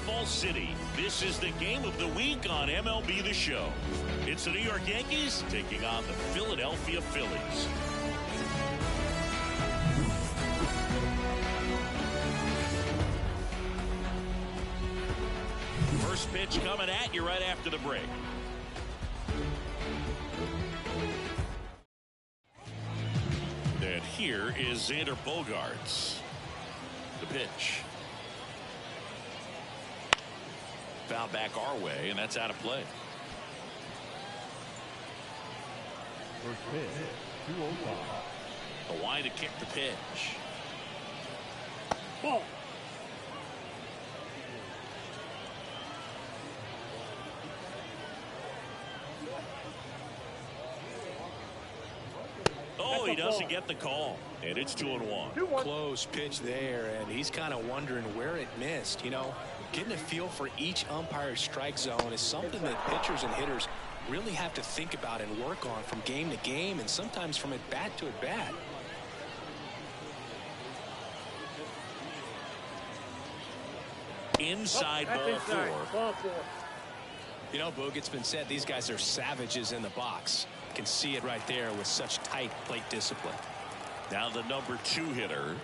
Baseball City. This is the game of the week on MLB The Show. It's the New York Yankees taking on the Philadelphia Phillies. First pitch coming at you right after the break. And here is Xander Bogaerts. The pitch. Foul back our way, and that's out of play. First pitch, 2-0. A line to kick the pitch. Ball. Oh, he doesn't get the call, and it's 2-1. Close pitch there, and he's kind of wondering where it missed. You know, getting a feel for each umpire's strike zone is something that pitchers and hitters really have to think about and work on from game to game, and sometimes from at bat to at bat. Inside ball four. You know, Boog, it's been said these guys are savages in the box. Can see it right there with such tight plate discipline. Now the number 2 hitter.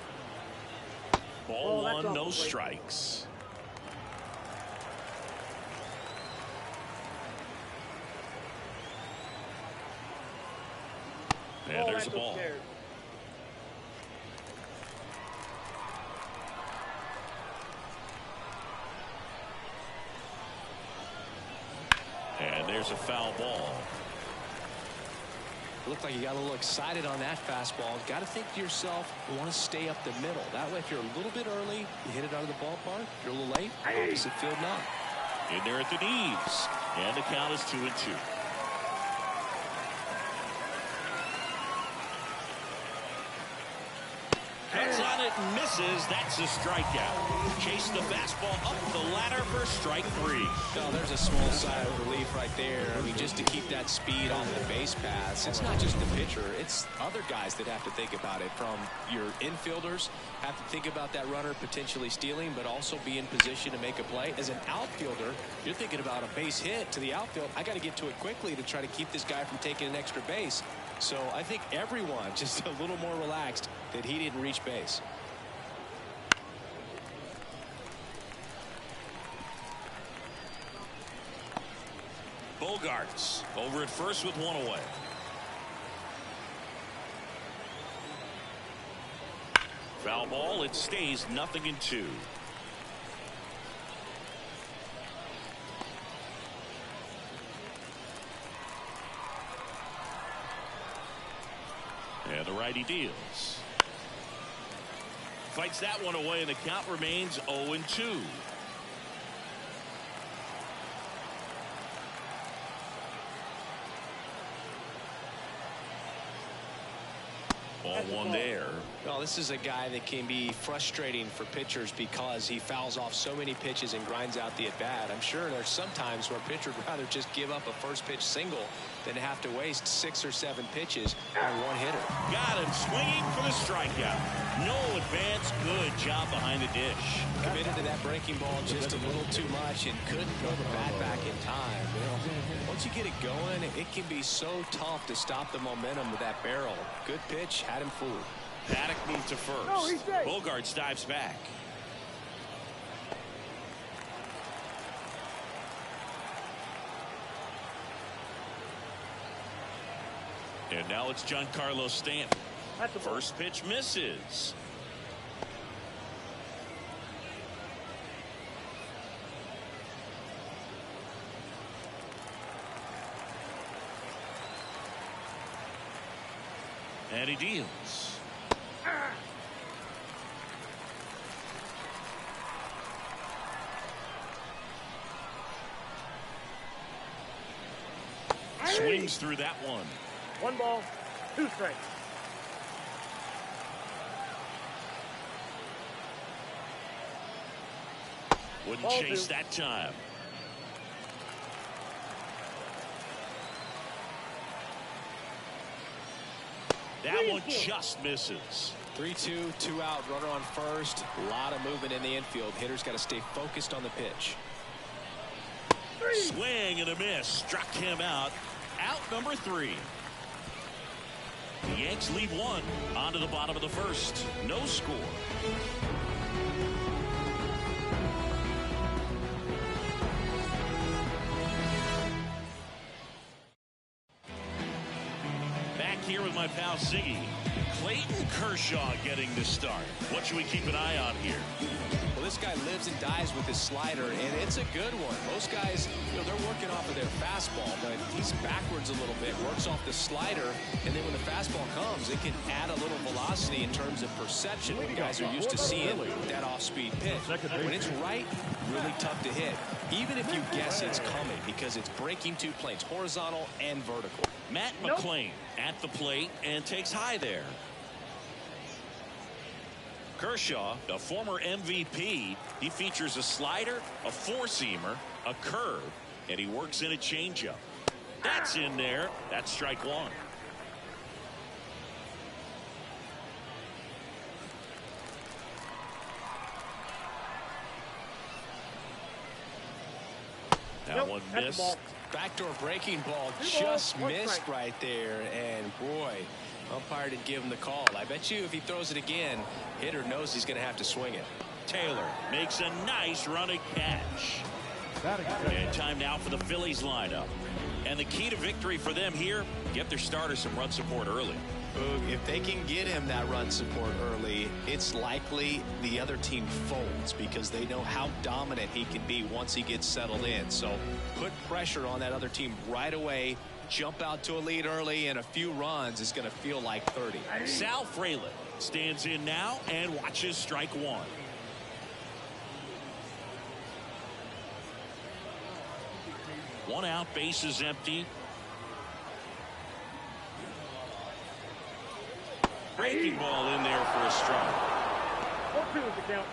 Ball one, no strikes. And there's a ball. And there's a foul ball. Looked like you got a little excited on that fastball. Got to think to yourself, you want to stay up the middle. That way, if you're a little bit early, you hit it out of the ballpark. If you're a little late, opposite field not. In there at the knees. And the count is 2-2. Cuts on it and misses. That's a strikeout. Chase the fastball up the ladder for strike 3. No, there's a small sigh of relief right there. I mean, just to keep that speed on the base paths. It's not just the pitcher. It's other guys that have to think about it. From your infielders, have to think about that runner potentially stealing, but also be in position to make a play. As an outfielder, you're thinking about a base hit to the outfield. I got to get to it quickly to try to keep this guy from taking an extra base. So I think everyone just a little more relaxed that he didn't reach base. Bogaerts over at first with one away. Foul ball. It stays 0-2. And the righty deals. Fights that one away, and the count remains 0-2. Ball one there. Well, this is a guy that can be frustrating for pitchers because he fouls off so many pitches and grinds out the at-bat. I'm sure there's some times where a pitcher would rather just give up a first pitch single than have to waste 6 or 7 pitches on one hitter. Got him swinging for the strikeout. No advance. Good job behind the dish. Committed to that breaking ball just a little too much and couldn't throw the bat back in time. You know, once you get it going, it can be so tough to stop the momentum of that barrel. Good pitch, had him fooled. Paddock moved to first. Bogaerts dives back. And now it's Giancarlo Stanton. First pitch misses. And he deals. Swings through that one. 1 ball, 2 strikes. Wouldn't chase that time. That one just misses. 3-2, 2 out, runner on first. A lot of movement in the infield. Hitter's got to stay focused on the pitch. Swing and a miss. Struck him out. Out number 3. The Yanks lead 1 on to the bottom of the first. No score. Back here with my pal Siggy. Clayton Kershaw getting the start. What should we keep an eye on here? Well, this guy lives and dies with his slider, and it's a good one. Most guys, they're working off of their fastball, but he's backwards a little bit, works off the slider, and then when the fastball comes, it can add a little velocity in terms of perception. When guys are used to seeing that off-speed pitch. When it's right, really tough to hit, even if you guess it's coming, because it's breaking 2 planes, horizontal and vertical. Matt McClain at the plate and takes high there. Kershaw, a former MVP, he features a slider, a 4-seamer, a curve, and he works in a changeup. That's in there. That's strike 1. That one missed. Backdoor breaking ball just missed right there, and boy, umpire didn't give him the call. I bet you if he throws it again, hitter knows he's going to have to swing it. Taylor makes a nice running catch. And time now for the Phillies lineup. And the key to victory for them here, get their starter some run support early. If they can get him that run support early, it's likely the other team folds because they know how dominant he can be once he gets settled in. So put pressure on that other team right away. Jump out to a lead early, and a few runs is going to feel like 30. Sal Frelick stands in now and watches strike 1. One out, bases empty. Breaking ball in there for a strike. 4-2 is the count.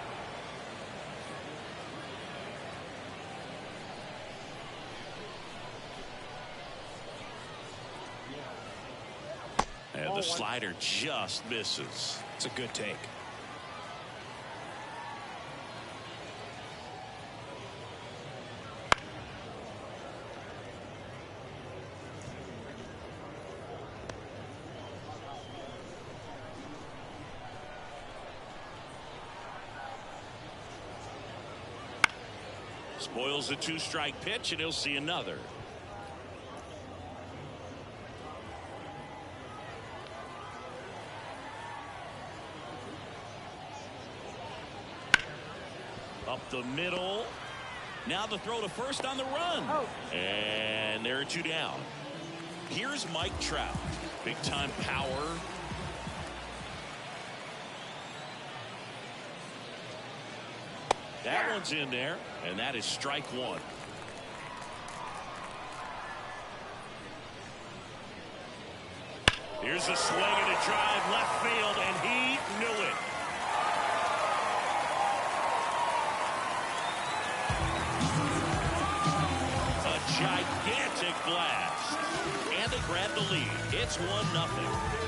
And the slider just misses. It's a good take. Spoils a 2-strike pitch, and he'll see another. Up the middle. Now the throw to first on the run. And there are 2 down. Here's Mike Trout. Big time power. That one's in there, and that is strike 1. Here's a swing and a drive left field, and he knew it. A gigantic blast. And they grab the lead. It's 1-0.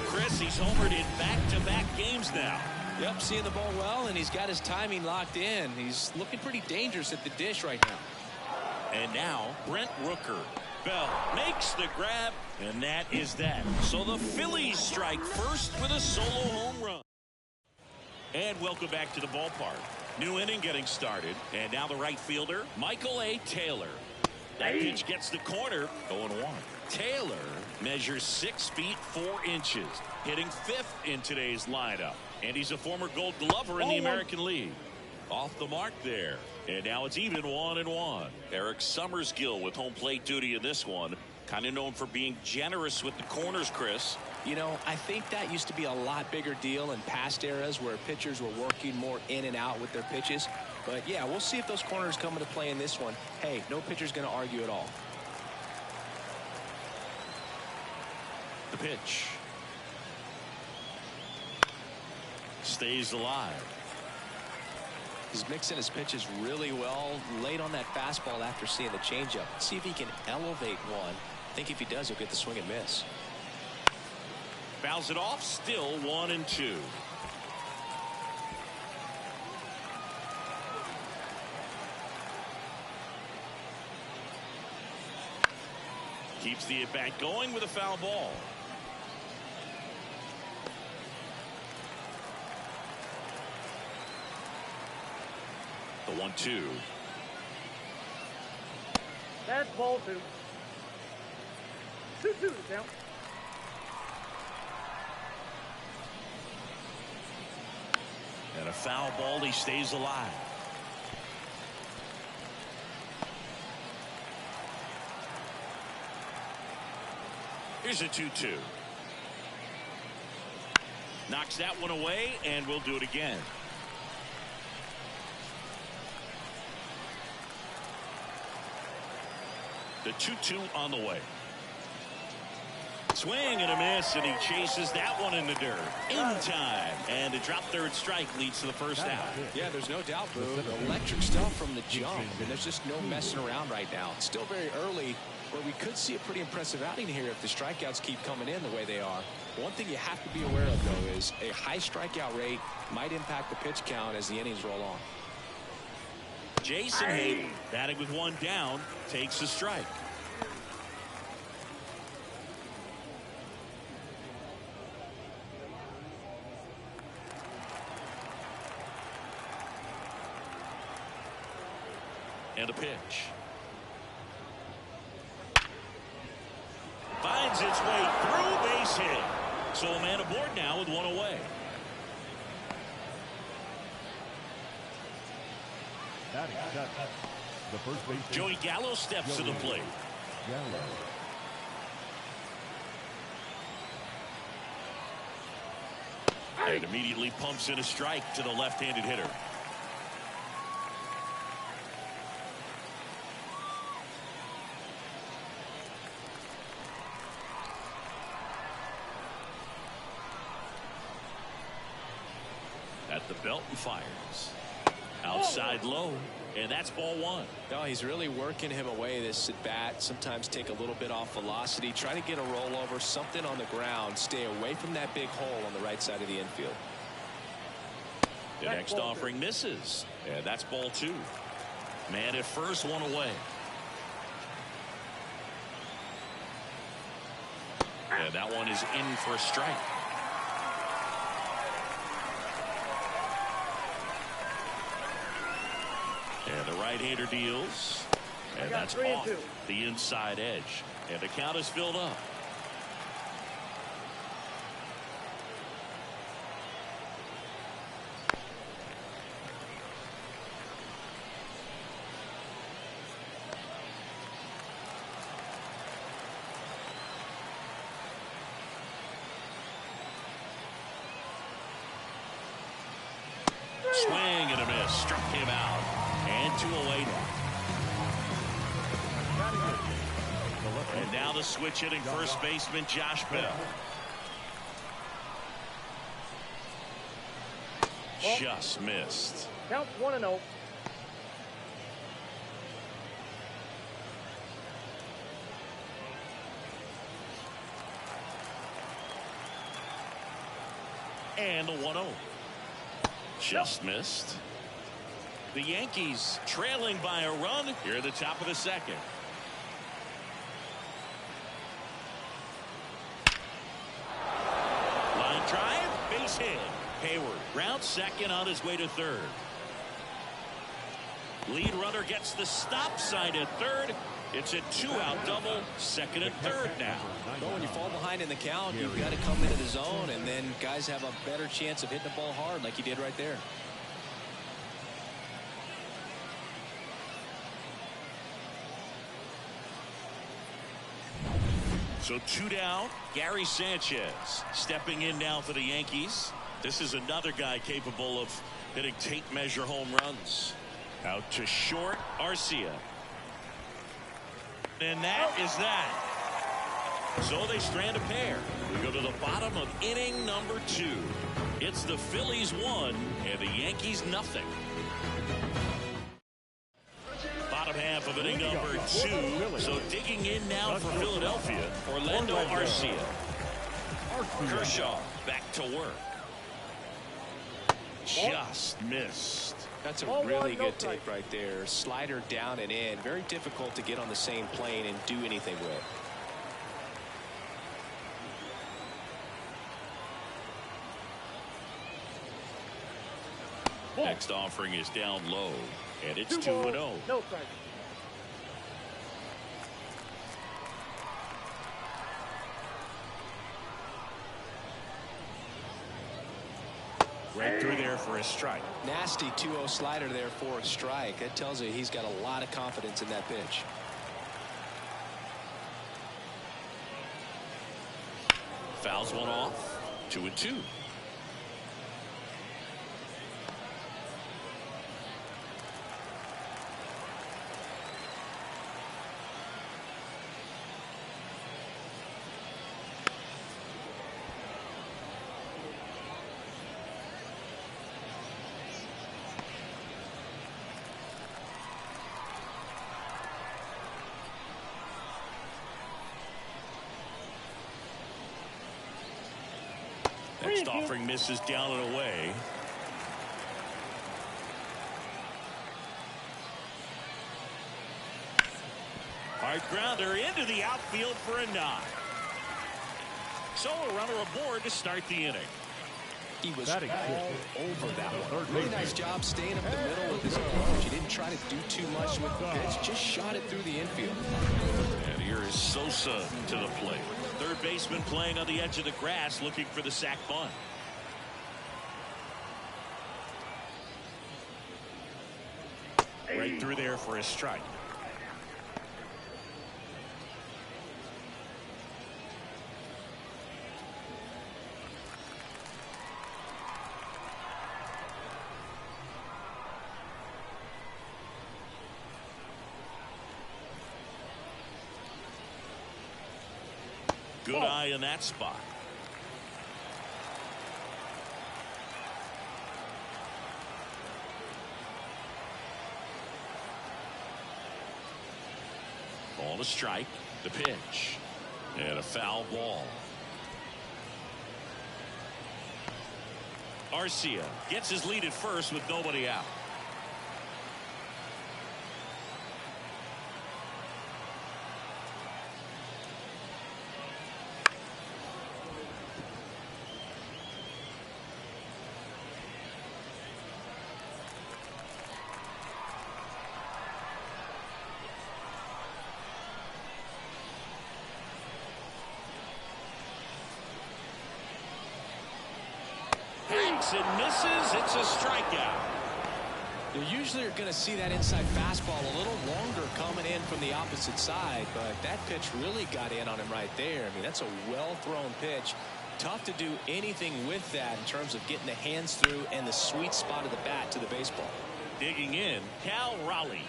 Chris, he's homered in back-to-back games now. Yep, seeing the ball well, and he's got his timing locked in. He's looking pretty dangerous at the dish right now. And now, Brent Rooker. Bell makes the grab, and that is that. So the Phillies strike first with a solo home run. And welcome back to the ballpark. New inning getting started, and now the right fielder, Michael A. Taylor. That pitch gets the corner, 0-1. Taylor measures 6 feet 4 inches, hitting 5th in today's lineup. And he's a former Gold Glover in the American League. Off the mark there. And now it's even 1-1. Eric Summersgill with home plate duty in this one. Kind of known for being generous with the corners, Chris. You know, I think that used to be a lot bigger deal in past eras where pitchers were working more in and out with their pitches. But yeah, we'll see if those corners come into play in this one. Hey, no pitcher's going to argue at all. The pitch. Stays alive. He's mixing his pitches really well. Late on that fastball after seeing the changeup. See if he can elevate one. I think if he does, he'll get the swing and miss. Fouls it off. Still 1-2. Keeps the at-bat going with a foul ball. The 1-2. That's ball 2. 2-2 to count. And a foul ball. He stays alive. Here's a 2-2. Knocks that one away, and we'll do it again. The 2-2 on the way. Swing and a miss, and he chases that one in the dirt in time. And a drop third strike leads to the first out. Yeah, there's no doubt, Boo. Electric stuff from the jump, and there's just no messing around right now. It's still very early, where we could see a pretty impressive outing here if the strikeouts keep coming in the way they are. One thing you have to be aware of, though, is a high strikeout rate might impact the pitch count as the innings roll on. Jason Hayden, batting with one down, takes a strike. And a pitch. Finds its way through, base hit. So a man aboard now with one away. The first base. Joey Gallo steps to the plate. Gallo. And immediately pumps in a strike to the left-handed hitter. At the belt and fires. Outside low, and that's ball 1. No, he's really working him away this at bat. Sometimes take a little bit off velocity, try to get a rollover, something on the ground, stay away from that big hole on the right side of the infield. The next offering misses, and that's ball 2. Man at first, one away. And that one is in for a strike. And the right-hander deals. And that's off the inside edge. And the count is filled up. Swing and a miss. Struck him out. And 2 away now. And now the switch hitting first baseman Josh Bell. Just missed. Count 1-0. And the 1-0. Just missed. The Yankees trailing by a run here at the top of the second. Line drive, base hit. Hayward rounds second on his way to third. Lead runner gets the stop sign at third. It's a 2-out double, second and third now. Well, when you fall behind in the count, you've got to come into the zone, and then guys have a better chance of hitting the ball hard like he did right there. So 2 down. Gary Sanchez stepping in now for the Yankees. This is another guy capable of hitting tape measure home runs. Out to short, Arcia. And that is that. So they strand a pair. We go to the bottom of inning number 2. It's the Phillies 1 and the Yankees nothing. Bottom half of inning number 2. So digging in now for Philadelphia, Orlando Arcia. Kershaw back to work. Just missed. That's a really good take right there. Slider down and in. Very difficult to get on the same plane and do anything with. Next offering is down low, and it's 2-0. No strike. Right through there for a strike. Nasty 2-0 slider there for a strike. That tells you he's got a lot of confidence in that pitch. Fouls one off. 2-2. Next offering misses down and away. Hard grounder into the outfield for a knock. So a runner aboard to start the inning. He was all over that one. Really nice job staying up the middle with his approach. He didn't try to do too much with the pitch, just shot it through the infield. And here is Sosa to the plate. Third baseman playing on the edge of the grass looking for the sac bunt. Right through there for a strike. Good eye in that spot. Ball to strike. The pitch. And a foul ball. Arcia gets his lead at first with nobody out. And misses. It's a strikeout. You usually are going to see that inside fastball a little longer coming in from the opposite side, but that pitch really got in on him right there. I mean, that's a well-thrown pitch. Tough to do anything with that in terms of getting the hands through and the sweet spot of the bat to the baseball. Digging in, Cal Raleigh.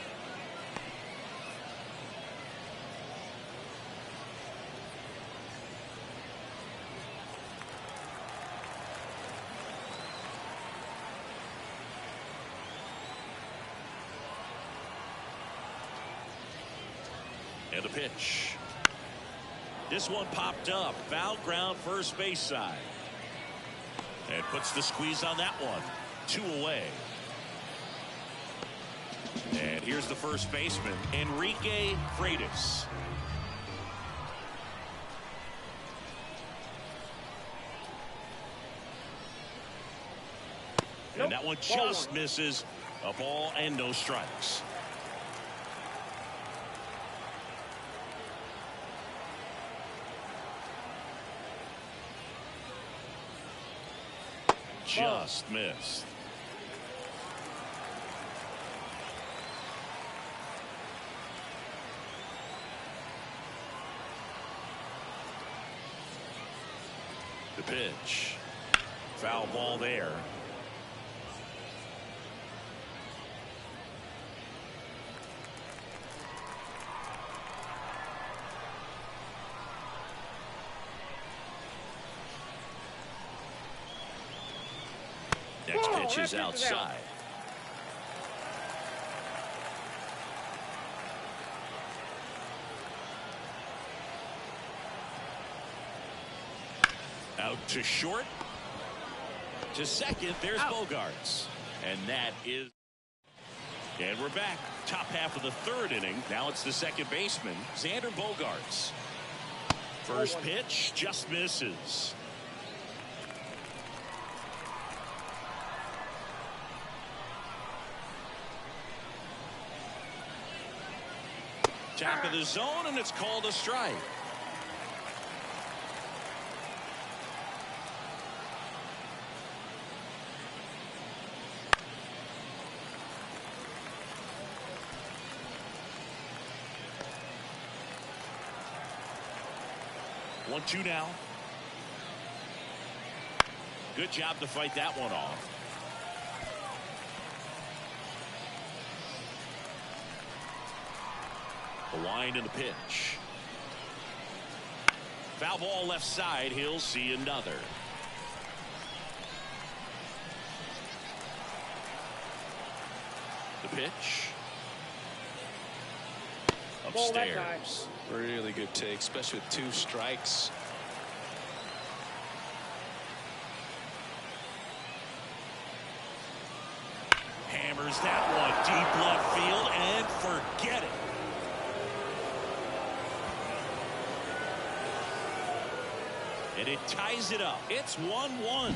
And a pitch. This one popped up. Foul ground first base side. And puts the squeeze on that one. 2 away. And here's the first baseman, Enrique Freitas. And that one just misses. A ball and no strikes. Just missed. The pitch. Foul ball there. Next pitch is outside. Out to short. To second, there's Bogarts. And that is... And we're back. Top half of the third inning. Now it's the second baseman, Xander Bogarts. First pitch just misses. Top of the zone, and it's called a strike. One, two now. Good job to fight that one off. The wind and the pitch. Foul ball left side. He'll see another. The pitch. Upstairs. Really good take, especially with 2 strikes. Hammers that one deep left field and forget it. And it ties it up. It's 1-1.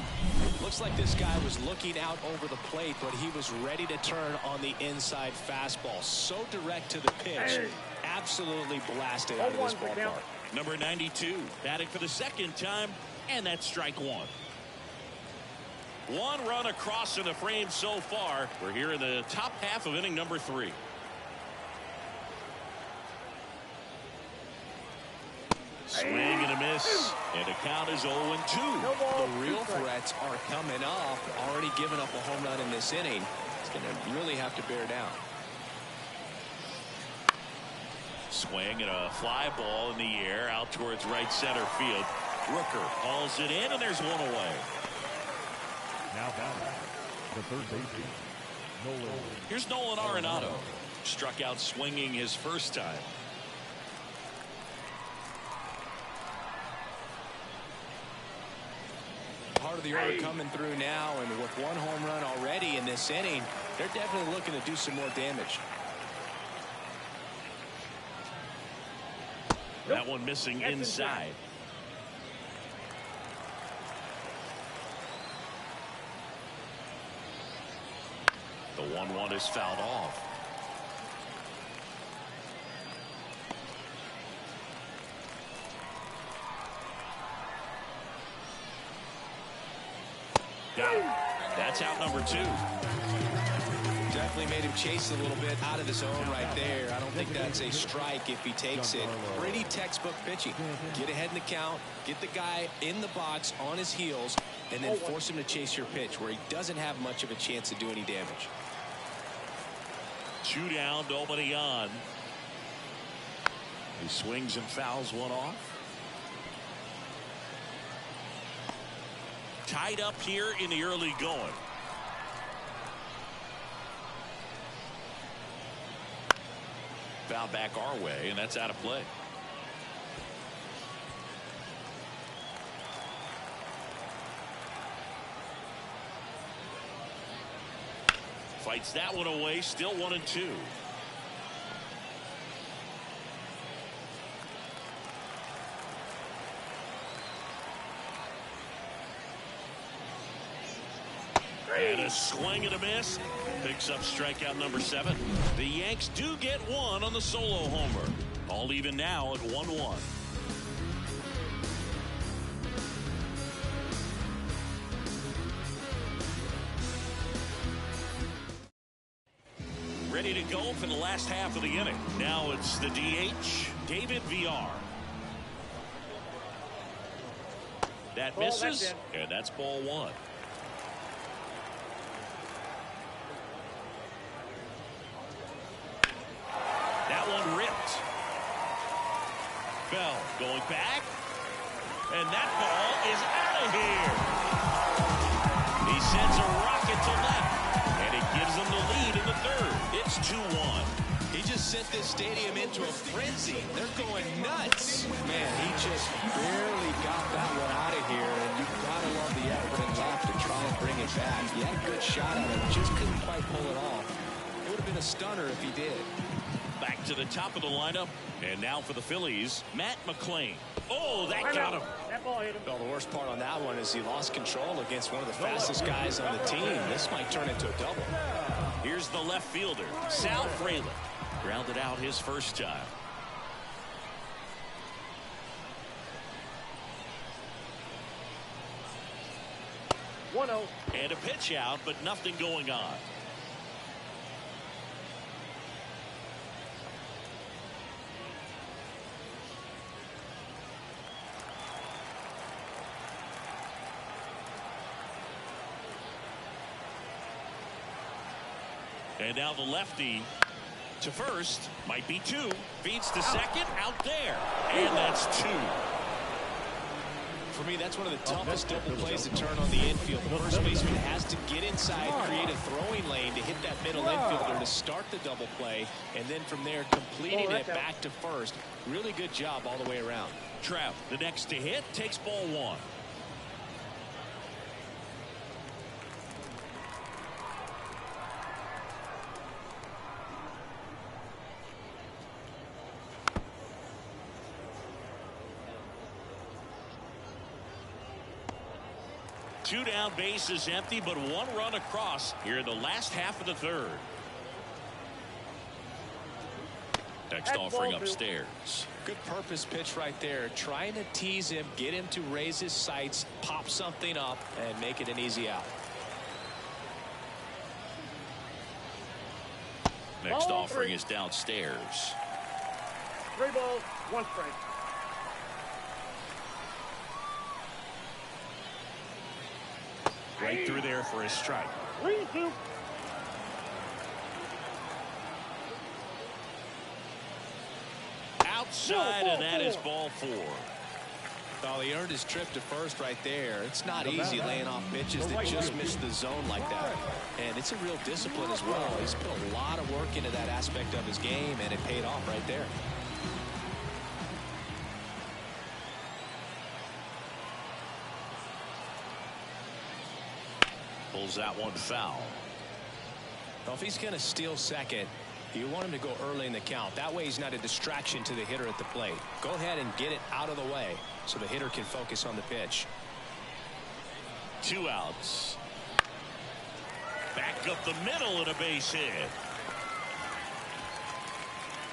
Looks like this guy was looking out over the plate, but he was ready to turn on the inside fastball. So direct to the pitch. Absolutely blasted out of this ballpark. Number 92 batting for the second time, and that's strike one. One run across in the frame so far. We're here in the top half of inning number 3. Swing and a miss, and the count is 0-2. The real threats are coming up. Already given up a home run in this inning. It's going to really have to bear down. Swing and a fly ball in the air out towards right center field. Rooker hauls it in, and there's one away. Now batting, the third baseman, Nolan. Here's Nolan Arenado. Struck out swinging his first time. Part of the order coming through now, and with 1 home run already in this inning, they're definitely looking to do some more damage. That one missing inside. The 1-1 is fouled off. Got it. That's out number 2. Definitely made him chase a little bit out of the zone right there. I don't think that's a strike if he takes it. Pretty textbook pitching. Get ahead in the count, get the guy in the box on his heels, and then force him to chase your pitch where he doesn't have much of a chance to do any damage. 2 down, nobody on. He swings and fouls one off. Tied up here in the early going. Foul back our way, and that's out of play. Fights that one away, still 1-2. And a swing and a miss. Picks up strikeout number 7. The Yanks do get one on the solo homer. All even now at 1-1. Ready to go for the last half of the inning. Now it's the DH, David VR. That misses, and that's ball 1. Bell going back, and that ball is out of here. He sends a rocket to left, and it gives them the lead in the 3rd. It's 2-1. He just sent this stadium into a frenzy. They're going nuts. Man, he just barely got that one out of here, and you've got to love the effort and left to try and bring it back. He had a good shot at it, just couldn't quite pull it off. It would have been a stunner if he did. Back to the top of the lineup, and now for the Phillies, Matt McClain. Oh, that got him. That ball hit him. Well, the worst part on that one is he lost control against one of the fastest guys on the team. This might turn into a double. Here's the left fielder, Sal Frelick. Grounded out his first time. 1-0. And a pitch out, but nothing going on. And now the lefty to first, might be two, feeds to second, out there, and that's two. For me, that's one of the toughest double plays to turn on the infield. The first baseman has to get inside, create a throwing lane to hit that middle infielder to start the double play, and then from there completing it back to first. Really good job all the way around. Trout, the next to hit, takes ball one. Two down, bases empty, but one run across here in the last half of the third. Next offering upstairs. Good purpose pitch right there. Trying to tease him, get him to raise his sights, pop something up, and make it an easy out. Next offering is downstairs. 3 balls, 1 strike. Right through there for a strike. 3-2. Outside, and that is ball 4. Oh, he earned his trip to first right there. It's not easy laying off pitches that just miss the zone like that. And it's a real discipline as well. He's put a lot of work into that aspect of his game, and it paid off right there. Pulls that one foul. Well, if he's going to steal second, you want him to go early in the count. That way he's not a distraction to the hitter at the plate. Go ahead and get it out of the way so the hitter can focus on the pitch. 2 outs. Back up the middle and a base hit.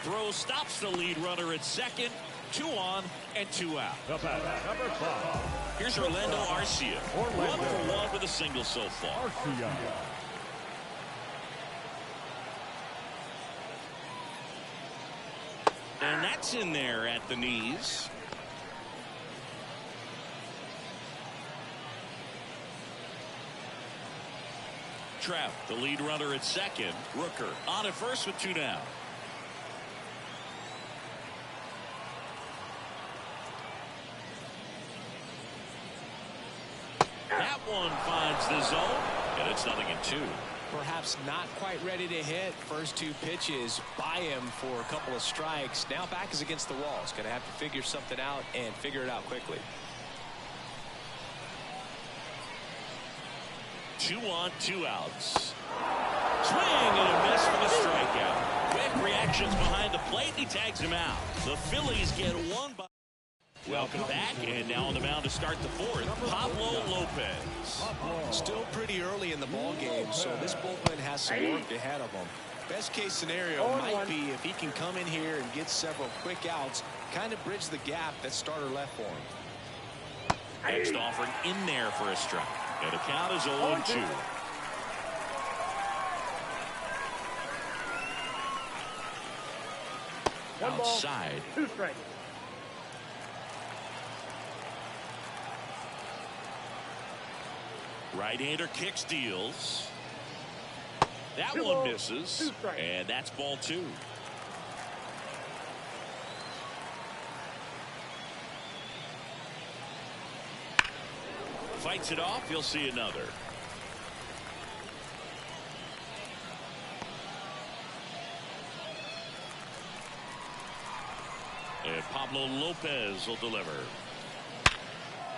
Throw stops the lead runner at second. 2 on and 2 out. The batter, number 5. Here's Orlando Arcia. 1 for 1 with a single so far. Arcia. And that's in there at the knees. Trout, the lead runner at second. Rooker on at first with 2 down. That one finds the zone, and it's 0-2. Perhaps not quite ready to hit. First 2 pitches by him for a couple of strikes. Now back is against the wall. He's going to have to figure something out and figure it out quickly. 2 on, 2 outs. Swing and a miss for the strikeout. Quick reactions behind the plate, and he tags him out. The Phillies get 1 by. Welcome back, and now on the mound to start the 4th, Pablo Lopez. Still pretty early in the ball game, so this bullpen has some work ahead of him. Best case scenario might be if he can come in here and get several quick outs, kind of bridge the gap that starter left for him. Next offering in there for a strike, and the count is 0-2. Outside. 2 strikes. Right-hander kick steals. That one misses, and that's ball 2. Fights it off. You'll see another. And Pablo Lopez will deliver.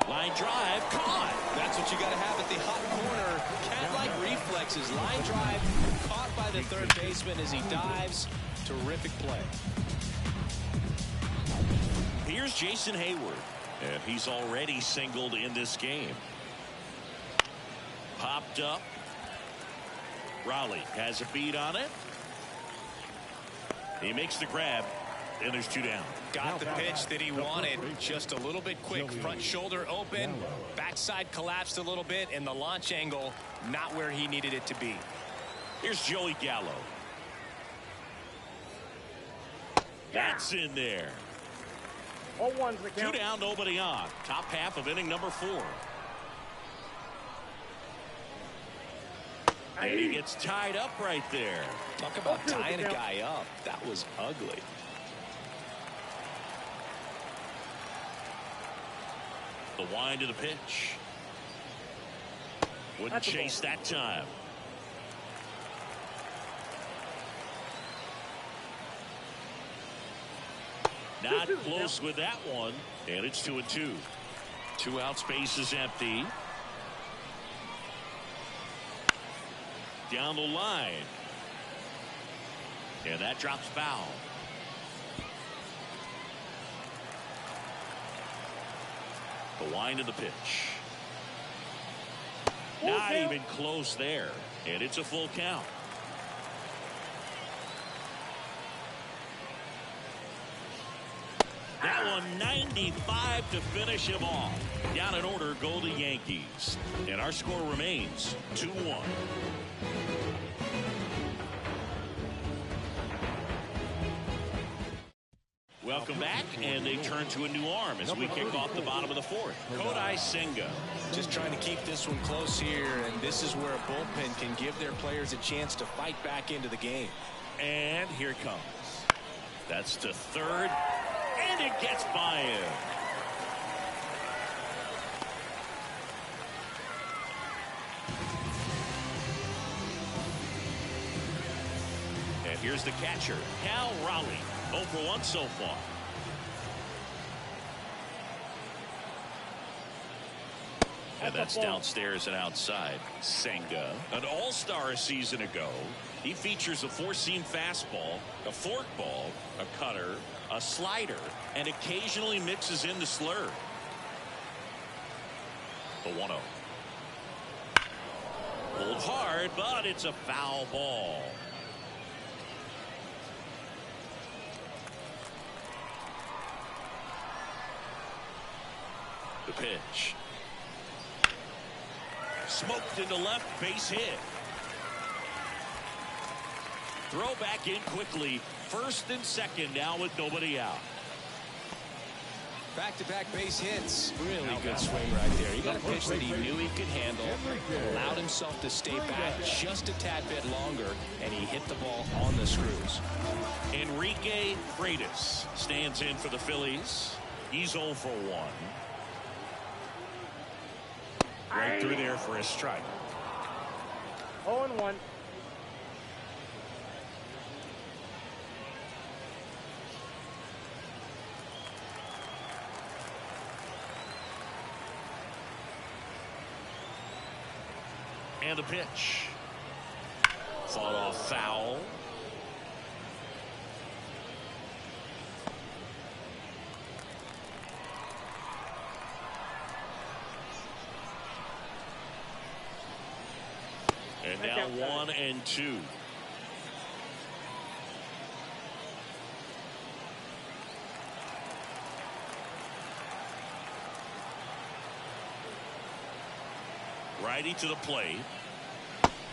Line drive, caught. That's what you got to have at the hot corner. Cat-like reflexes. Line drive, caught by the third baseman as he dives. Terrific play. Here's Jason Hayward, and he's already singled in this game. Popped up. Raleigh has a beat on it. He makes the grab. And there's 2 down. Got the pitch that he wanted, just a little bit quick. Front shoulder open, backside collapsed a little bit, and the launch angle not where he needed it to be. Here's Joey Gallo. That's in there. 0-1's the 2 count. down, nobody on. Top half of inning number 4. And he gets tied up right there. Talk about tying a guy up. That was ugly. The wind of the pitch. Wouldn't chase that time. Not close with that one. And it's 2-2. 2 outs, base is empty. Down the line. And that drops foul. The wind of the pitch. Not even close there. And it's a full count. That one 95 to finish him off. Down in order go the Yankees. And our score remains 2-1. Welcome back, and they turn to a new arm as we kick off the bottom of the 4th. Kodai Senga. Just trying to keep this one close here, and this is where a bullpen can give their players a chance to fight back into the game. And here it comes. That's to third, and it gets by him. And here's the catcher, Cal Raleigh. 0 for 1 so far. And that's downstairs and outside. Senga, an all-star a season ago. He features a 4-seam fastball, a forkball, a cutter, a slider, and occasionally mixes in the slurve. The 1-0. Pulled hard, but it's a foul ball. The pitch. Smoked into left, base hit. Throw back in quickly. First and second now with nobody out. Back-to-back base hits. Really good swing right there. He got a pitch that he knew he could handle, allowed himself to stay back just a tad bit longer, and he hit the ball on the screws. Enrique Freitas stands in for the Phillies. He's 0 for 1. Right through there for a strike. 0-1. And the pitch. Fought off foul. And now 1-2. Righty to the plate.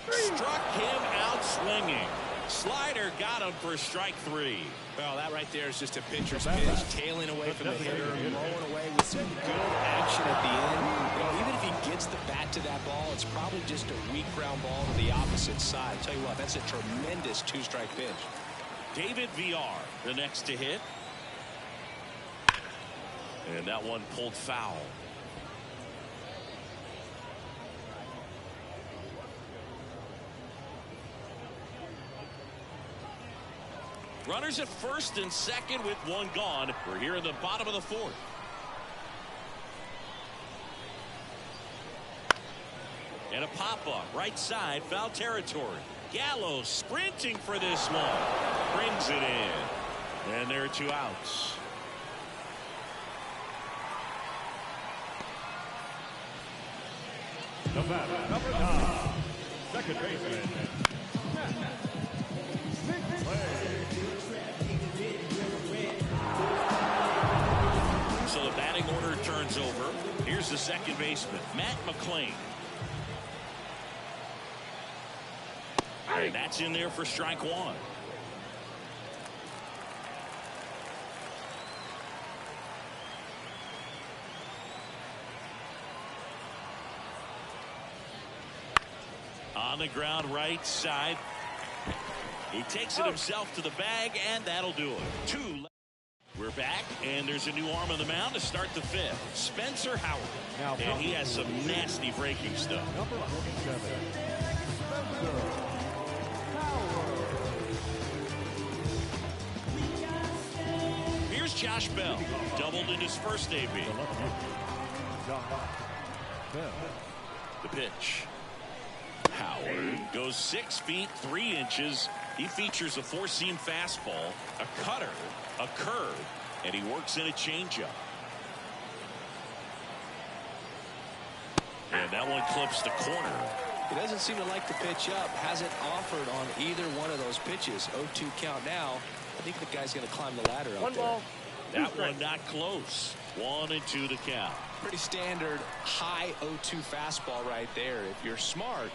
Struck him out swinging. Slider got him for strike 3. Well, that right there is just a pitcher's pitch, tailing away from the hitter, rolling away with some good action at the end. You know, even if he gets the bat to that ball, it's probably just a weak ground ball to the opposite side. Tell you what, that's a tremendous 2-strike pitch. David Villar, the next to hit. And that one pulled foul. Runners at first and second with 1 gone. We're here in the bottom of the 4th. And a pop-up right side, foul territory. Gallo sprinting for this one. Brings it in. And there are 2 outs. The batter, number 9, second baseman. the second baseman, Matt McClain. And that's in there for strike one. On the ground, right side. He takes it himself to the bag, and that'll do it. Two. We're back, and there's a new arm on the mound to start the fifth. Spencer Howard. Now, and he has some nasty breaking stuff. Number 47, Spencer Howard. Here's Josh Bell. Doubled in his first AB. The pitch. Howard goes 6 feet 3 inches. He features a four-seam fastball, a cutter, a curve, and he works in a changeup. And that one clips the corner. He doesn't seem to like the pitch up. Hasn't offered on either one of those pitches. 0-2 count now. I think the guy's going to climb the ladder up there. That one not close. 1-2 to count. Pretty standard high 0-2 fastball right there. If you're smart,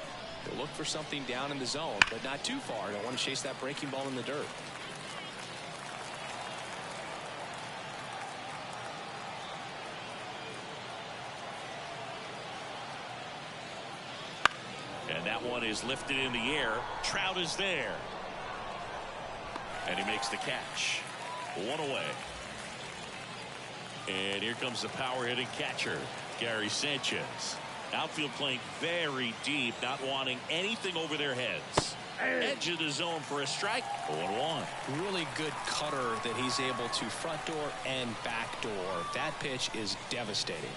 you'll look for something down in the zone, but not too far. Don't want to chase that breaking ball in the dirt. And that one is lifted in the air. Trout is there. And he makes the catch. One away. And here comes the power-hitting catcher, Gary Sanchez. Outfield playing very deep, not wanting anything over their heads. Edge of the zone for a strike. 0-1. Really good cutter that he's able to front door and back door. That pitch is devastating.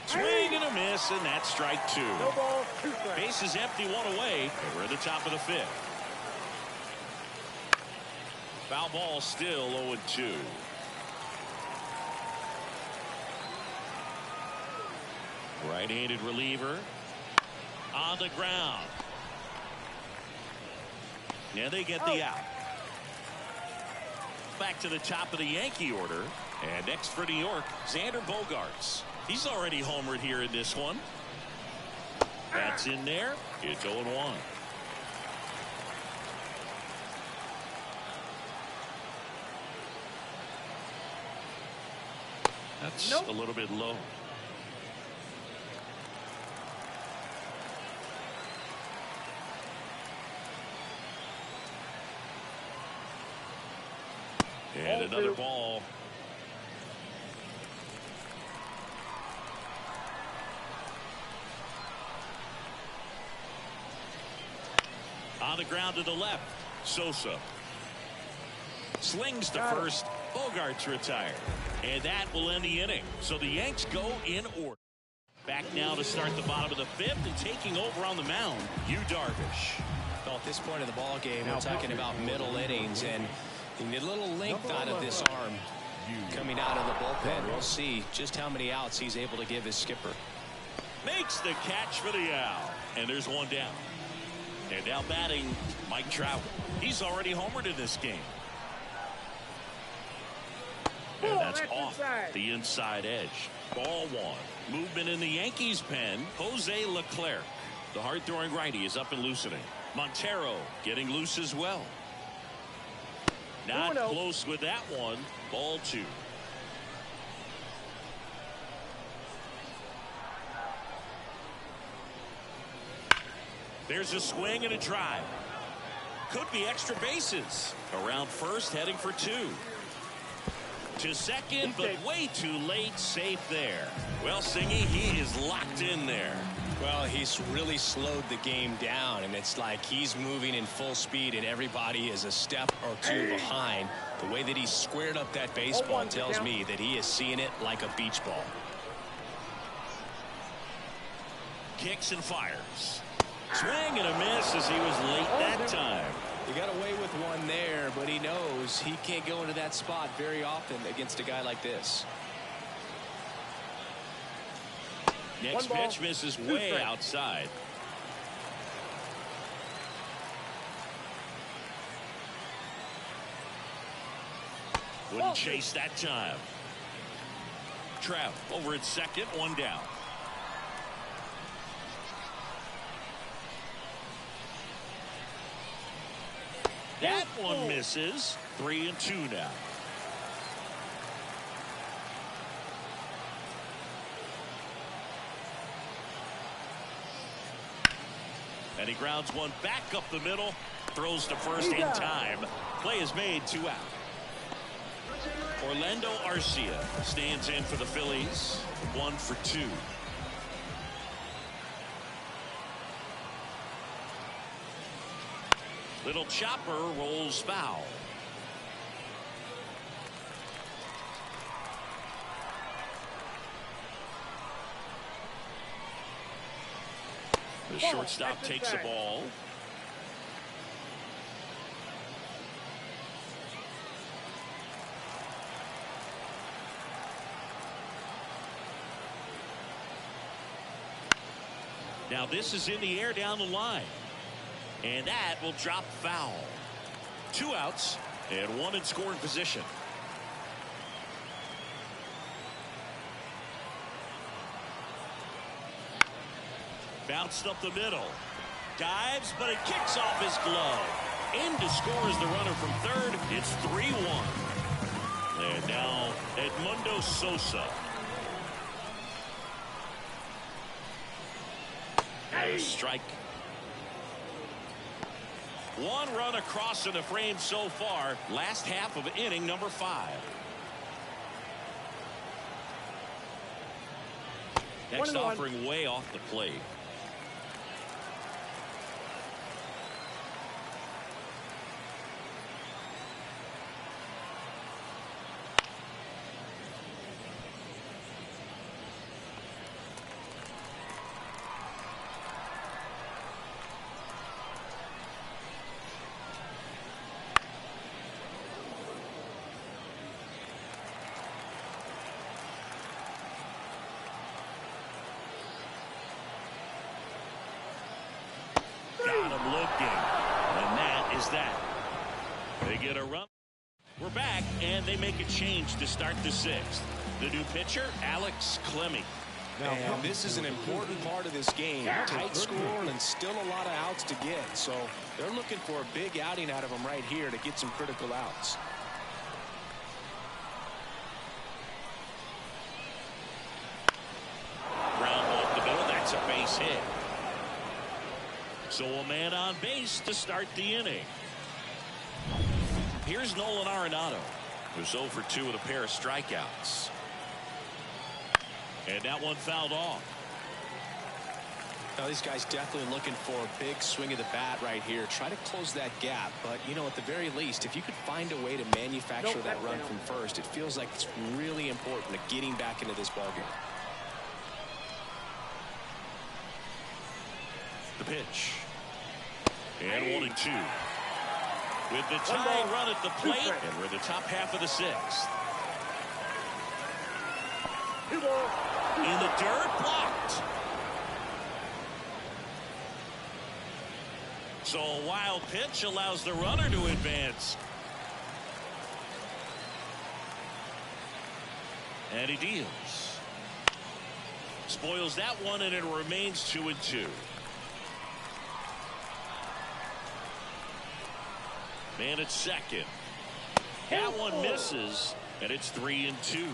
Swing and a miss, and that's strike two. No ball, 2 strikes. Base is empty, one away, and we're at the top of the fifth. Foul ball still 0-2. Right-handed reliever on the ground. Now they get the out. Back to the top of the Yankee order. And next for New York, Xander Bogaerts. He's already homered here in this one. That's in there. It's 0-1. That's a little bit low. And another ball. On the ground to the left. Sosa slings to first. Bogaerts retired. And that will end the inning. So the Yanks go in order. Back now to start the bottom of the fifth, and taking over on the mound, Yu Darvish. Well, at this point of the ball game, we're talking about middle innings, and you need a little length out of this arm coming out of the bullpen. We'll see just how many outs he's able to give his skipper. Makes the catch for the out. And there's one down. And now batting, Mike Trout. He's already homered in this game. And that's off the inside edge. Ball one. Movement in the Yankees pen. Jose Leclerc. The hard-throwing righty is up and loosening. Montero getting loose as well. Not close with that one. Ball two. There's a swing and a drive. Could be extra bases. Around first, heading for two. To second, but way too late. Safe there. Well, Singy, he is locked in there. Well, he's really slowed the game down, and it's like he's moving in full speed, and everybody is a step or two behind. The way that he squared up that baseball tells me that he is seeing it like a beach ball. Kicks and fires. Swing and a miss as he was late that time. He got away with one there, but he knows he can't go into that spot very often against a guy like this. Next pitch misses way outside. Wouldn't chase that time. Trout over at second, one down. That one misses. 3-2 now. And he grounds one back up the middle. Throws to first in time. Play is made, 2 out. Orlando Arcia stands in for the Phillies. 1 for 2. Little chopper rolls foul. The shortstop takes the ball. Now this is in the air down the line. And that will drop foul. 2 outs and 1 in scoring position. Bounced up the middle. Dives, but it kicks off his glove. In to score is the runner from third. It's 3-1. And now Edmundo Sosa. And a strike. 1 run across in the frame so far. Last half of inning number 5. Next offering way off the plate. Got him looking. And that is that. They get a run. We're back, and they make a change to start the 6th. The new pitcher, Alex Clemmie. And this is an important part of this game. Tight score and still a lot of outs to get. So they're looking for a big outing out of him right here to get some critical outs. Ground ball up the middle. That's a base hit. So a man on base to start the inning. Here's Nolan Arenado, who's 0 for 2 with a pair of strikeouts. And that one fouled off. Now, these guys definitely looking for a big swing of the bat right here. Try to close that gap. But, you know, at the very least, if you could find a way to manufacture that run from first, it feels like it's really important to getting back into this ballgame. The pitch. And 1-2. With the tying run at the plate, and we're in the top half of the 6th. In the dirt, blocked. So a wild pitch allows the runner to advance. And he deals. Spoils that one, and it remains 2-2. Man at second. That one misses, and it's 3-2.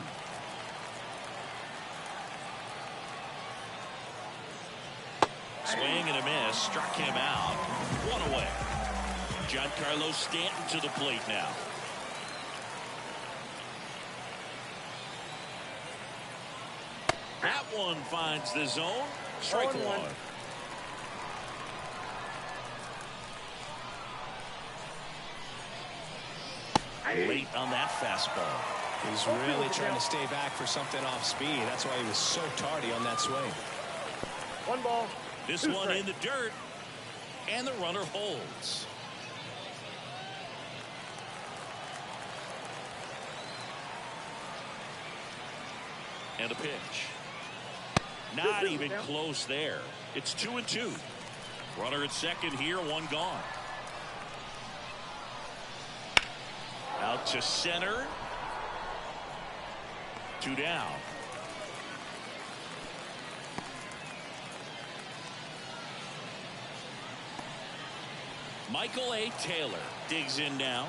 Swing and a miss. Struck him out. 1 away. Giancarlo Stanton to the plate now. That one finds the zone. Strike 1. Late on that fastball. He's really trying to stay back for something off speed. That's why he was so tardy on that swing. 1 ball. This one in the dirt, and the runner holds. And a pitch. Not even close there. It's 2-2. Runner at second here, 1 gone. Out to center. 2 down. Michael A. Taylor digs in now.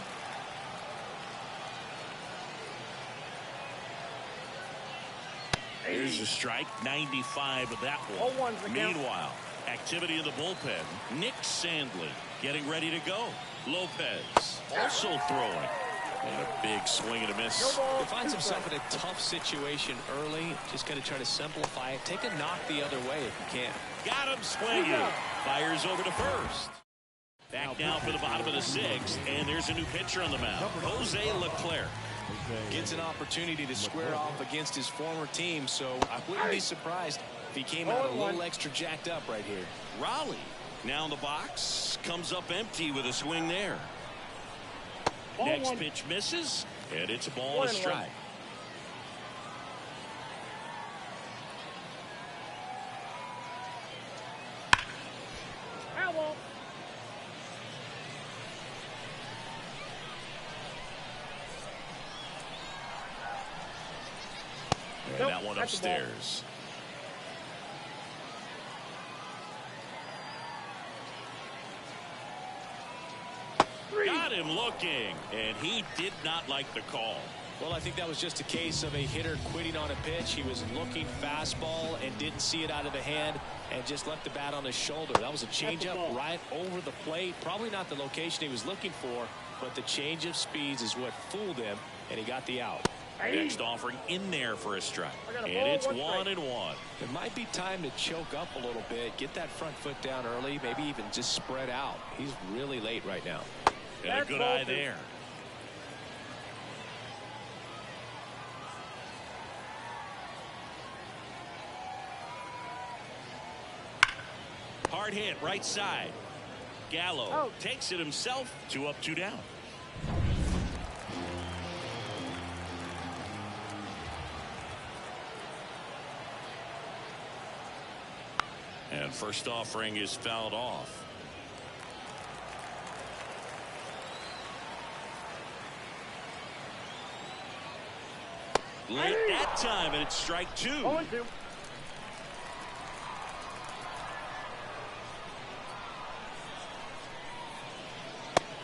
Here's a strike. 95 of that one. Meanwhile, activity in the bullpen. Nick Sandley getting ready to go. Lopez also throwing. And a big swing and a miss. He finds himself in a tough situation early. Just got to try to simplify it. Take a knock the other way if you can. Got him swinging. Fires over to first. Back now for the bottom of the sixth. And there's a new pitcher on the mound. Jose Leclerc. Gets an opportunity to square off against his former team, so I wouldn't be surprised if he came out a little extra jacked up right here. Raleigh now in the box. Comes up empty with a swing there. Next pitch misses, and it's a ball and a strike. And that one upstairs. Got him looking, and he did not like the call. Well, I think that was just a case of a hitter quitting on a pitch. He was looking fastball and didn't see it out of the hand and just left the bat on his shoulder. That was a changeup right over the plate. Probably not the location he was looking for, but the change of speeds is what fooled him, and he got the out. Next offering in there for a strike. And it's 1-1. It might be time to choke up a little bit, get that front foot down early, maybe even just spread out. He's really late right now. And a good eye there. Hard hit right side. Gallo takes it himself. 2 up, 2 down. And first offering is fouled off. Late that time, and it's strike 2. 0-2.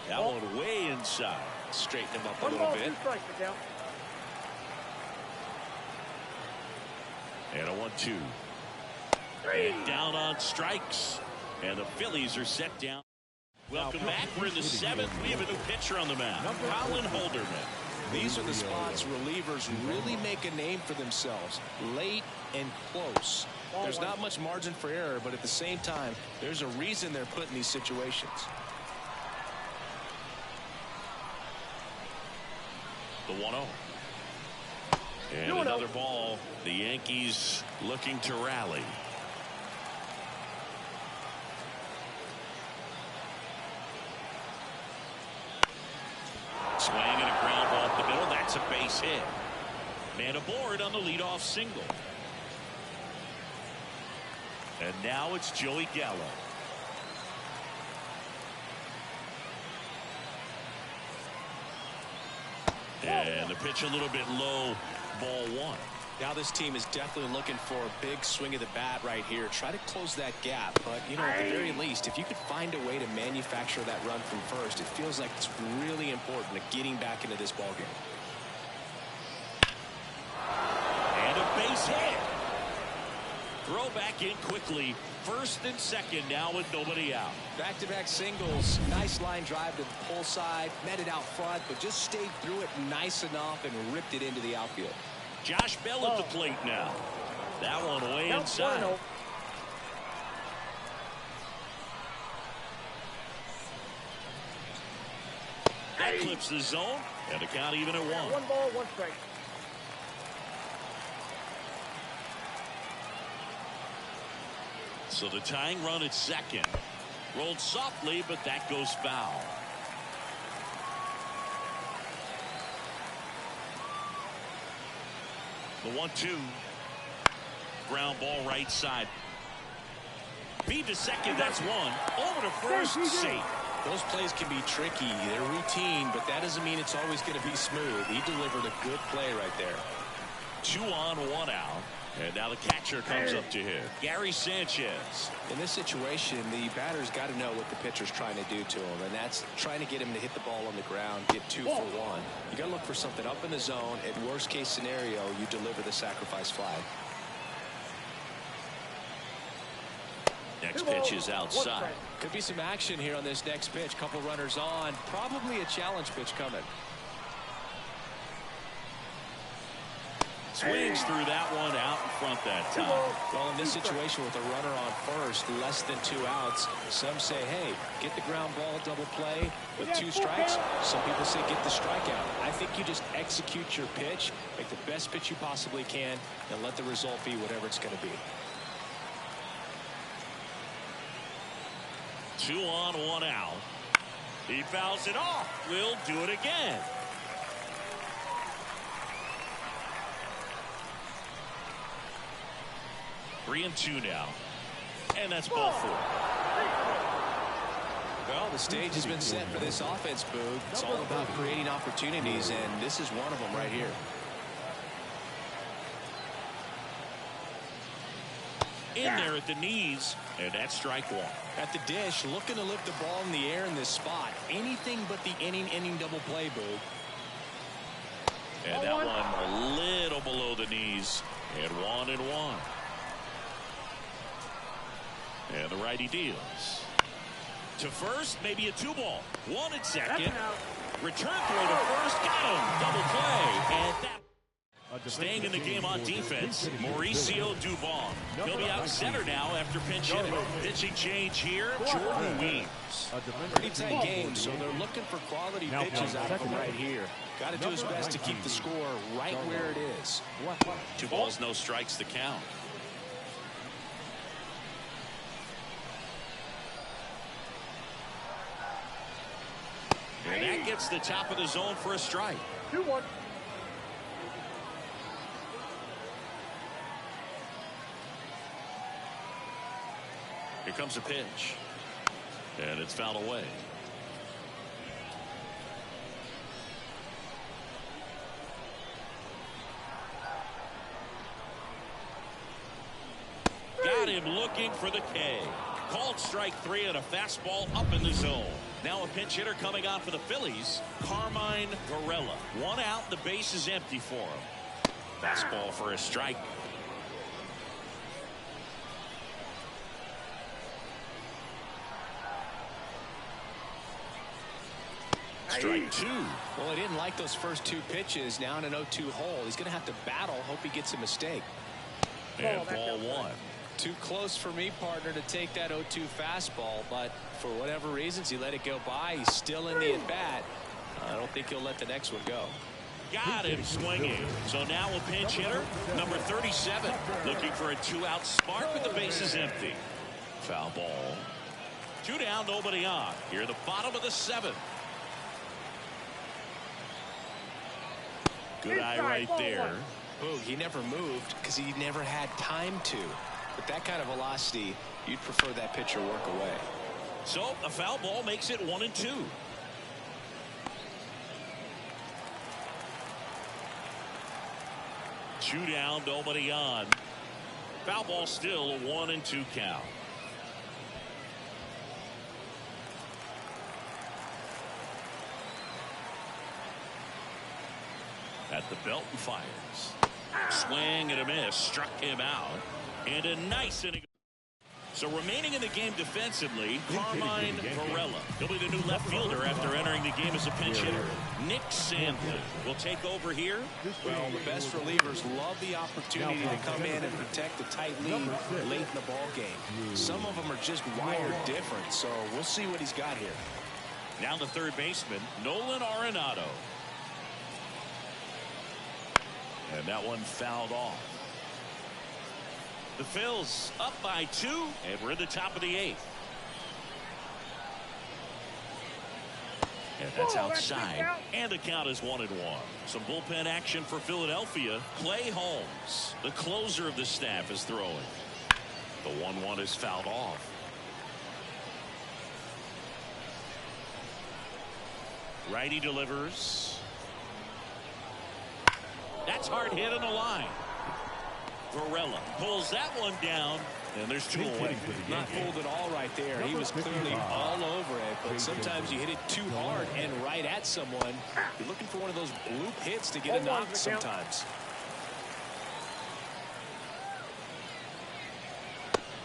That one way inside. Straighten him up a little bit. 2 strikes to count. And a 1-2. And down on strikes. And the Phillies are set down. Welcome back. We're in the 7th. We have a new pitcher on the mound. Colin Holderman. These are the spots relievers really make a name for themselves. Late and close. There's not much margin for error, but at the same time, there's a reason they're put in these situations. The 1-0. And another ball. The Yankees looking to rally. Swing and a ground ball up the middle. That's a base hit. Man aboard on the leadoff single. And now it's Joey Gallo. And the pitch a little bit low. Ball 1. Now this team is definitely looking for a big swing of the bat right here. Try to close that gap. But, you know, at the very least, if you could find a way to manufacture that run from first, it feels like it's really important to getting back into this ballgame. And a base hit. Throw back in quickly. First and second now with nobody out. Back-to-back singles. Nice line drive to the pull side. Met it out front, but just stayed through it nice enough and ripped it into the outfield. Josh Bell at the plate now. That one way inside. That clips the zone, and the count even at 1. 1 ball, 1 strike. So the tying run at second. Rolled softly, but that goes foul. The 1-2. Ground ball right side. Feed to second, that's 1. Over to first, safe. Those plays can be tricky. They're routine, but that doesn't mean it's always going to be smooth. He delivered a good play right there. 2 on, 1 out. And now the catcher comes up to hit. Gary Sanchez. In this situation, the batter's got to know what the pitcher's trying to do to him, and that's trying to get him to hit the ball on the ground, get 2 for 1. You got to look for something up in the zone. At worst case scenario, you deliver the sacrifice fly. Next pitch is outside. Could be some action here on this next pitch. Couple runners on. Probably a challenge pitch coming. Swings through that one out in front that time. Well, in this situation with a runner on first, less than 2 outs, some say, hey, get the ground ball, double play with 2 strikes. Some people say get the strikeout. I think you just execute your pitch, make the best pitch you possibly can, and let the result be whatever it's going to be. 2 on, 1 out. He fouls it off. We'll do it again. Three and 2 now. And that's ball 4. Well, the stage has been set for this offense, Boog. It's all about creating opportunities, and this is one of them right here. In there at the knees, and that's strike 1. At the dish, looking to lift the ball in the air in this spot. Anything but the inning double play, Boog. And that one a little below the knees. And 1 and 1. And the righty deals. To first, maybe a 2-ball. 1 at second. Return throw to first. Got him. Double play. And that. Staying in the game on defense, Mauricio Dubon. He'll be out center now after pinch hitting. Pitching change here, Jordan Weems. Pretty tight game, so they're looking for quality pitches out of him right here. Got to do his best to keep the score right where it is. 2 balls, no strikes to count. And that gets the top of the zone for a strike. 2-1. Here comes a pitch. And it's fouled away. Got him looking for the K. Called strike 3 and a fastball up in the zone. Now a pinch hitter coming on for the Phillies, Carmine Varela. 1 out, the base is empty for him. Fastball for a strike. Strike 2. Well, he didn't like those first 2 pitches. Now in an 0-2 hole. He's going to have to battle. Hope he gets a mistake. And ball 1. Too close for me, partner, to take that 0-2 fastball, but for whatever reasons, he let it go by. He's still in the at-bat. I don't think he'll let the next one go. Got him swinging. So now a pinch hitter, number 37, looking for a 2-out spark with the bases empty. Foul ball. 2 down, nobody on. Here in the bottom of the 7th. Good eye right there. Boog, he never moved because he never had time to. With that kind of velocity, you'd prefer that pitcher work away. So a foul ball makes it 1 and 2. Two down, nobody on. Foul ball still a 1 and 2 count. At the belt and fires. Swing and a miss. Struck him out. And a nice inning. So remaining in the game defensively, Carmine Varela. He'll be the new left fielder after entering the game as a pinch hitter. Nick Sandlin will take over here. Well, the best relievers love the opportunity to come in and protect a tight lead late in the ball game. Some of them are just wired different, so we'll see what he's got here. Now the third baseman, Nolan Arenado. And that one fouled off. The Phils up by 2, and we're in the top of the 8th. And that's outside, and the count is 1 and 1. Some bullpen action for Philadelphia. Clay Holmes, the closer of the staff, is throwing. The 1-1 is fouled off. Righty delivers. That's hard hit on the line. Varela pulls that one down, and there's 2 away. Not fooled at all right there. He was clearly all over it, but sometimes you hit it too hard and right at someone. You're looking for one of those bloop hits to get a knock sometimes.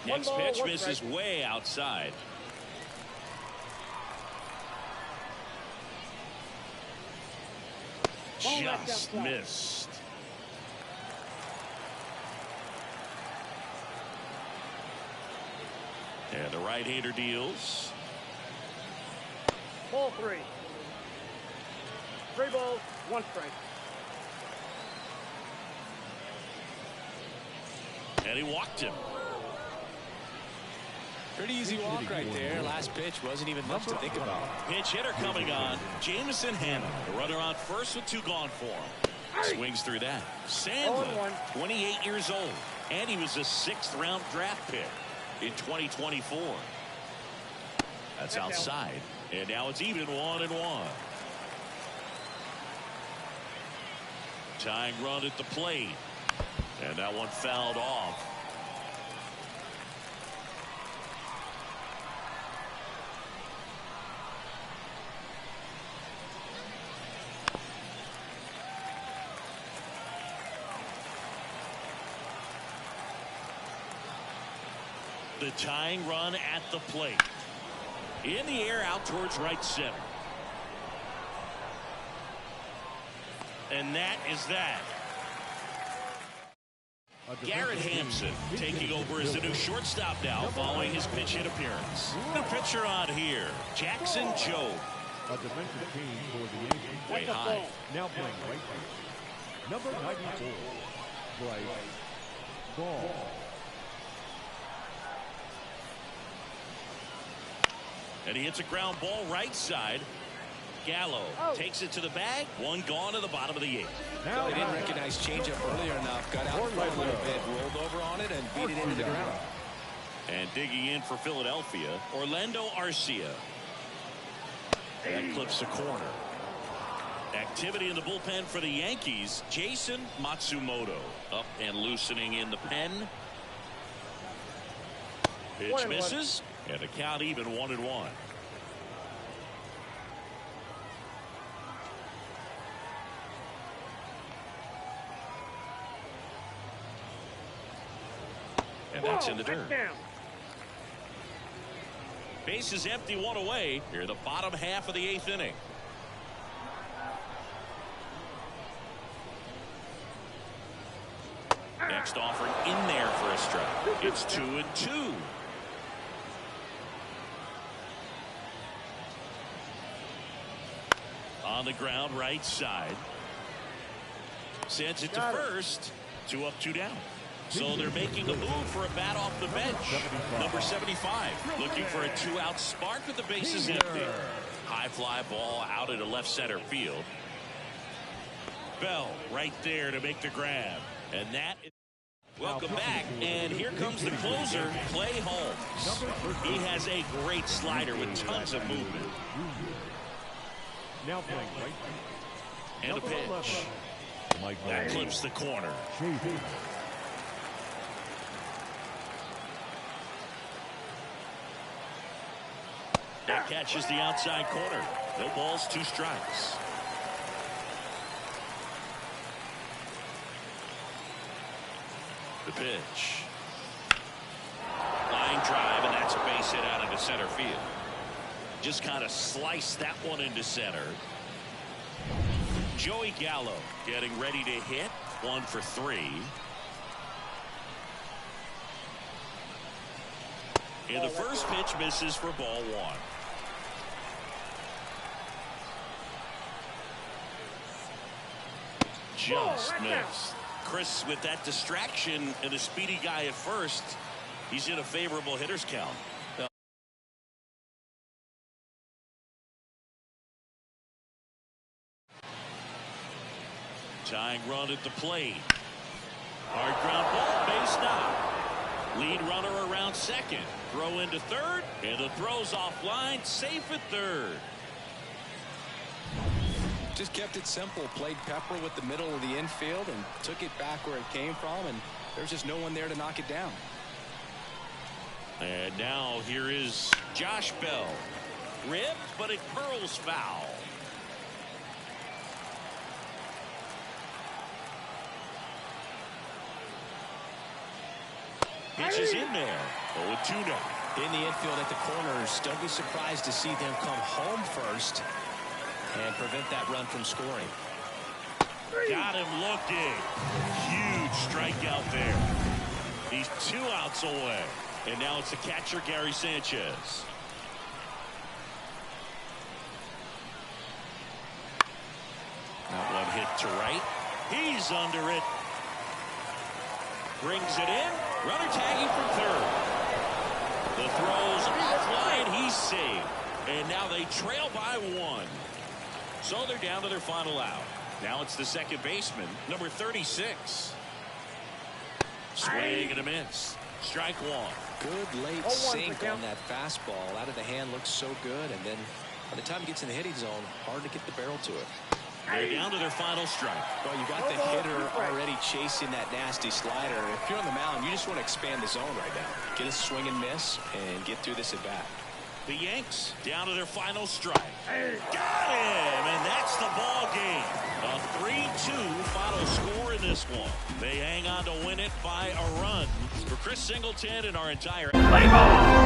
Next pitch misses way outside. Just missed. And the right-hander deals. Ball 3. 3 balls, 1 strike. And he walked him. Pretty easy walk right there. Last pitch wasn't even much to think about. Pinch hitter coming on. Jamison Hanna. The runner on first with 2 gone for him. Swings through that. Sandlin, 28 years old. And he was a 6th-round draft pick in 2024. That's outside. And now it's even 1-1. Tying run at the plate. And that one fouled off. The tying run at the plate. In the air out towards right center. And that is that. Garrett Hampson taking over as the new shortstop now following his pinch hit appearance. The pitcher on here, Jackson Jobe. A defensive team for the Yankees. Way high. Now playing right field. Number 94, Bryce Ball. And he hits a ground ball right side. Gallo takes it to the bag. 1 gone to the bottom of the 8th. Now they didn't recognize changeup earlier enough. Got out for a little bit, rolled over on it, and beat it into the ground. And digging in for Philadelphia, Orlando Arcia. That clips the corner. Activity in the bullpen for the Yankees. Jason Matsumoto up and loosening in the pen. Pitch misses, and the count even 1-1. And that's in the dirt. Base is empty, 1 away. Here, the bottom half of the 8th inning. Next offering in there for a strike. It's 2-2. On the ground, right side. Sends it to first. 2 up, 2 down. So they're making a move for a bat off the bench. Number 75 looking for a 2-out spark with the bases empty. High fly ball out into left center field. Bell right there to make the grab. And that is... Welcome back, and here comes the closer, Clay Holmes. He has a great slider with tons of movement. Now playing right field. And a pitch. That clips the corner. That catches the outside corner. No balls, 2 strikes. The pitch. Line drive, and that's a base hit out into center field. Just kind of sliced that one into center. Joey Gallo getting ready to hit. 1 for 3. And the first pitch misses for ball 1. Just missed. Chris, with that distraction and a speedy guy at first, he's in a favorable hitter's count. Tying run at the plate. Hard ground ball, base knock. Lead runner around second. Throw into third, and the throw's offline, safe at third. Just kept it simple. Played pepper with the middle of the infield and took it back where it came from, and there's just no one there to knock it down. And now here is Josh Bell. Ripped, but it curls foul. Pitch is in there. 0-2 now. In the infield at the corners, don't be surprised to see them come home first and prevent that run from scoring. Got him looking. Huge strikeout there. He's 2 outs away. And now it's the catcher, Gary Sanchez. That one hit to right. He's under it. Brings it in. Runner tagging from third. The throw's offline. He's saved. And now they trail by 1. So they're down to their final out. Now it's the second baseman, number 36. Swing and a miss. Strike 1. Good late sink on that fastball. Out of the hand, looks so good. And then by the time he gets in the hitting zone, hard to get the barrel to it. They're down to their final strike. Well, you got the hitter already chasing that nasty slider. If you're on the mound, you just want to expand the zone right now. Get a swing and miss and get through this at bat. The Yanks down to their final strike. Got him, and that's the ball game. A 3-2 final score in this one. They hang on to win it by a run. For Chris Singleton and our entire... Play ball!